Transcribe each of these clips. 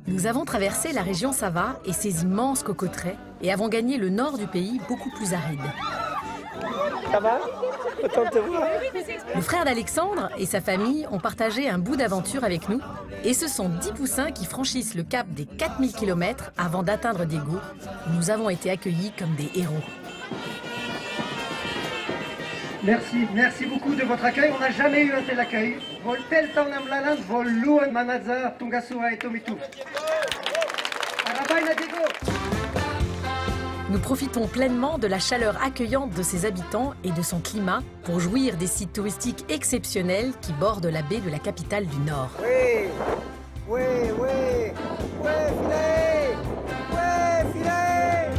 Nous avons traversé la région Sava et ses immenses cocoteraies et avons gagné le nord du pays beaucoup plus aride. Ça va? Content de te voir. Le frère d'Alexandre et sa famille ont partagé un bout d'aventure avec nous et ce sont 10 poussins qui franchissent le cap des 4000 km avant d'atteindre Diego, où nous avons été accueillis comme des héros. Merci beaucoup de votre accueil. On n'a jamais eu un tel accueil. Nous profitons pleinement de la chaleur accueillante de ses habitants et de son climat pour jouir des sites touristiques exceptionnels qui bordent la baie de la capitale du Nord. Oui, filet! Oui, filet!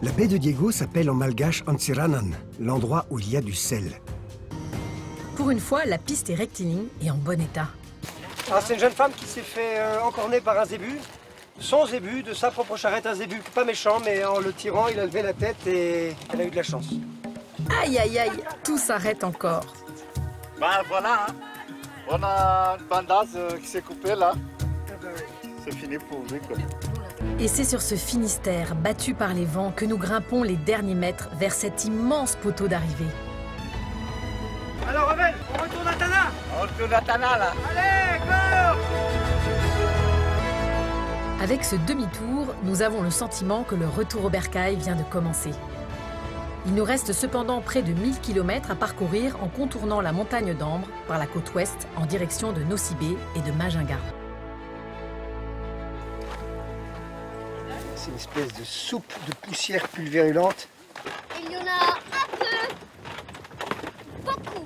La baie de Diego s'appelle en malgache Ansiranan, l'endroit où il y a du sel. Pour une fois, la piste est rectiligne et en bon état. C'est une jeune femme qui s'est fait encorner par un zébu. Son zébu, de sa propre charrette, un zébu pas méchant, mais en le tirant, il a levé la tête et elle a eu de la chance. Aïe, aïe, aïe, tout s'arrête encore. Ben voilà, hein. On a une bandasse qui s'est coupée là. C'est fini pour lui, quoi. Et c'est sur ce Finistère battu par les vents que nous grimpons les derniers mètres vers cet immense poteau d'arrivée. Alors Revel, on retourne à Tana. On retourne à Tana là. Allez, go! Avec ce demi-tour, nous avons le sentiment que le retour au bercail vient de commencer. Il nous reste cependant près de 1000 km à parcourir en contournant la montagne d'Ambre par la côte ouest en direction de Nosy Be et de Majinga. C'est une espèce de soupe de poussière pulvérulente. Il y en a un peu. Beaucoup.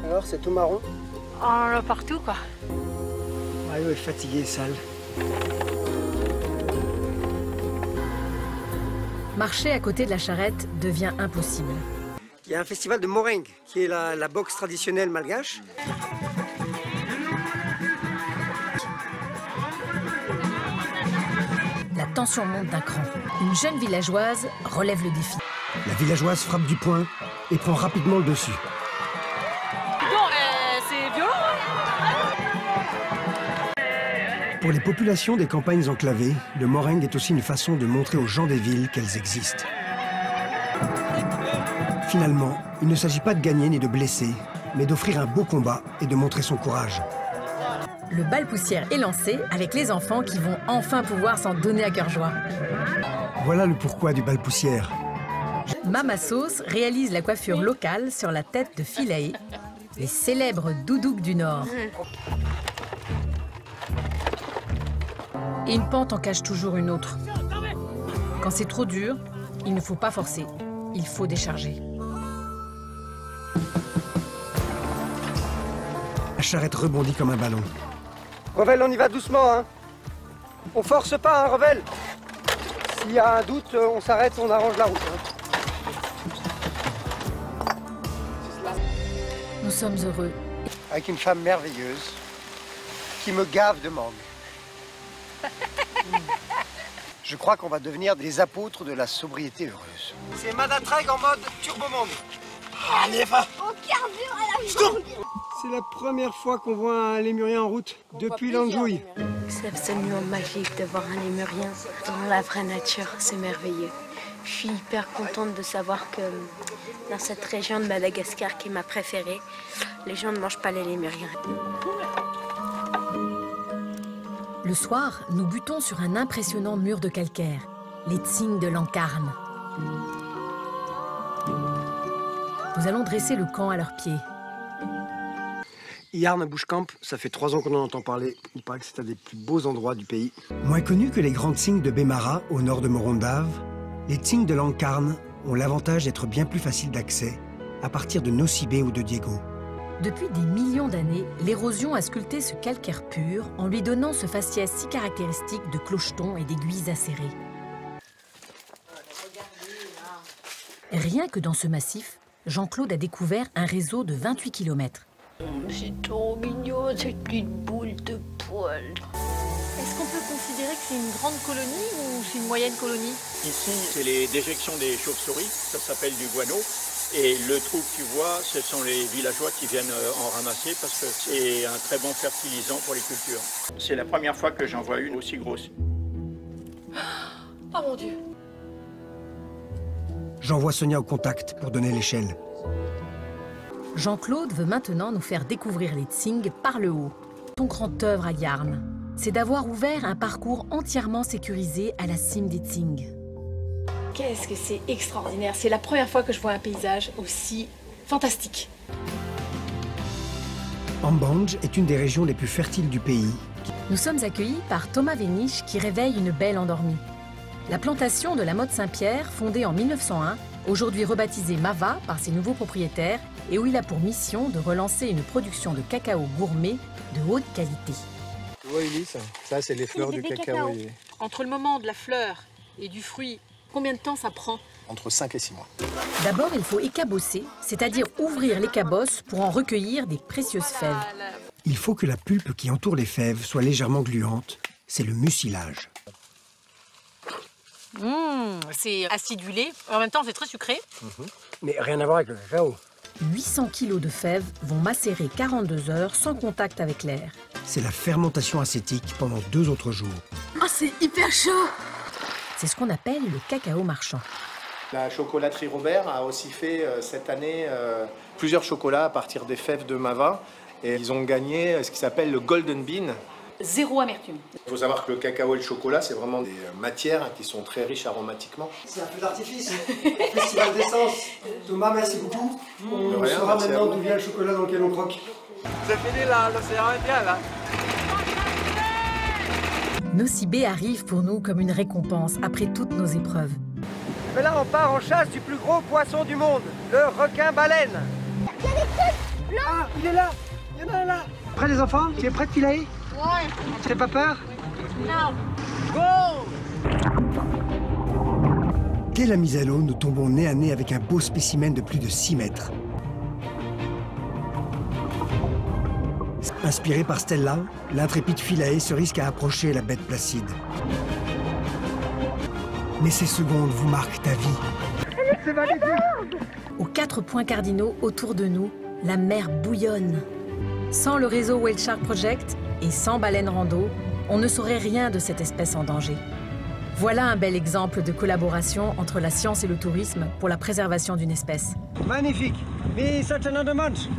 Alors, c'est tout marron? On en a partout, quoi. Ah oui, fatigué, sale. Marcher à côté de la charrette devient impossible. Il y a un festival de Moreng, qui est la boxe traditionnelle malgache. La tension monte d'un cran. Une jeune villageoise relève le défi. La villageoise frappe du poing et prend rapidement le dessus. C'est violent. Pour les populations des campagnes enclavées, le moreng est aussi une façon de montrer aux gens des villes qu'elles existent. Finalement, il ne s'agit pas de gagner ni de blesser, mais d'offrir un beau combat et de montrer son courage. Le bal poussière est lancé avec les enfants qui vont enfin pouvoir s'en donner à cœur joie. Voilà le pourquoi du bal poussière. Mama Sauce réalise la coiffure locale sur la tête de Philae, les célèbres doudouks du Nord. Et une pente en cache toujours une autre. Quand c'est trop dur, il ne faut pas forcer, il faut décharger. La charrette rebondit comme un ballon. Revel, on y va doucement, hein. On force pas, hein, Revel. S'il y a un doute, on s'arrête, on arrange la route. Hein. Nous sommes heureux. Avec une femme merveilleuse qui me gave de mangue. Je crois qu'on va devenir des apôtres de la sobriété heureuse. C'est Madatreg en mode turbo-monde. Allez, va! On carbure à la mangue. C'est la première fois qu'on voit un lémurien en route depuis l'Anjouille. C'est absolument magique de voir un lémurien dans la vraie nature, c'est merveilleux. Je suis hyper contente de savoir que dans cette région de Madagascar qui est ma préférée, les gens ne mangent pas les lémuriens. Le soir, nous butons sur un impressionnant mur de calcaire, les Tsing de Lankarn. Nous allons dresser le camp à leurs pieds. Yarn Bushcamp, ça fait 3 ans qu'on en entend parler. Il paraît que c'est un des plus beaux endroits du pays. Moins connus que les grands Tsing de Bemara, au nord de Morondav, les Tsing de Lankarn ont l'avantage d'être bien plus faciles d'accès à partir de Nosy Be ou de Diego. Depuis des millions d'années, l'érosion a sculpté ce calcaire pur en lui donnant ce faciès si caractéristique de clochetons et d'aiguilles acérées. Rien que dans ce massif, Jean-Claude a découvert un réseau de 28 km. C'est trop mignon, cette petite boule de poils. Est-ce qu'on peut considérer que c'est une grande colonie ou c'est une moyenne colonie? Ici, c'est les déjections des chauves-souris, ça s'appelle du guano. Et le trou que tu vois, ce sont les villageois qui viennent en ramasser parce que c'est un très bon fertilisant pour les cultures. C'est la première fois que j'en vois une aussi grosse. Oh mon Dieu! J'envoie Sonia au contact pour donner l'échelle. Jean-Claude veut maintenant nous faire découvrir les Tsing par le haut. Son grand œuvre à Yarn, c'est d'avoir ouvert un parcours entièrement sécurisé à la cime des Tsing. Qu'est-ce que c'est extraordinaire. C'est la première fois que je vois un paysage aussi fantastique. Ambanj est une des régions les plus fertiles du pays. Nous sommes accueillis par Thomas Véniche qui réveille une belle endormie. La plantation de la Motte Saint-Pierre, fondée en 1901, aujourd'hui rebaptisée Mava par ses nouveaux propriétaires, et où il a pour mission de relancer une production de cacao gourmet de haute qualité. Tu vois Ulysse, ça c'est les fleurs du cacao. Entre le moment de la fleur et du fruit, combien de temps ça prend? Entre 5 et 6 mois. D'abord, il faut écabosser, c'est-à-dire ouvrir l'écabosse pour en recueillir des précieuses fèves. Il faut que la pulpe qui entoure les fèves soit légèrement gluante. C'est le mucilage. C'est acidulé, en même temps c'est très sucré. Mais rien à voir avec le cacao. 800 kg de fèves vont macérer 42 heures sans contact avec l'air. C'est la fermentation acétique pendant 2 autres jours. Oh, c'est hyper chaud! C'est ce qu'on appelle le cacao marchand. La chocolaterie Robert a aussi fait cette année plusieurs chocolats à partir des fèves de Mava. Et ils ont gagné ce qui s'appelle le Golden Bean. Zéro amertume. Il faut savoir que le cacao et le chocolat, c'est vraiment des matières qui sont très riches aromatiquement. C'est un peu d'artifice. Festival d'essence. Thomas, merci beaucoup. On rien, saura merci à maintenant vous. d'où vient le chocolat dans lequel on croque. C'est fini là, l'océan Indien là. Nosy Be arrive pour nous comme une récompense après toutes nos épreuves. Mais là, on part en chasse du plus gros poisson du monde, le requin-baleine. Ah, il est là. Il y en a un là. Prêt les enfants? Tu es prêt de filer? Ouais. Tu n'as pas peur? Non. Dès la mise à l'eau, nous tombons nez à nez avec un beau spécimen de plus de 6 mètres. Inspiré par Stella, l'intrépide Philae se risque à approcher la bête placide. Mais ces secondes vous marquent ta vie. C'est magnifique. Aux 4 points cardinaux autour de nous, la mer bouillonne. Sans le réseau Whale Shark Project et sans baleine rando, on ne saurait rien de cette espèce en danger. Voilà un bel exemple de collaboration entre la science et le tourisme pour la préservation d'une espèce. Magnifique. Mais such another month.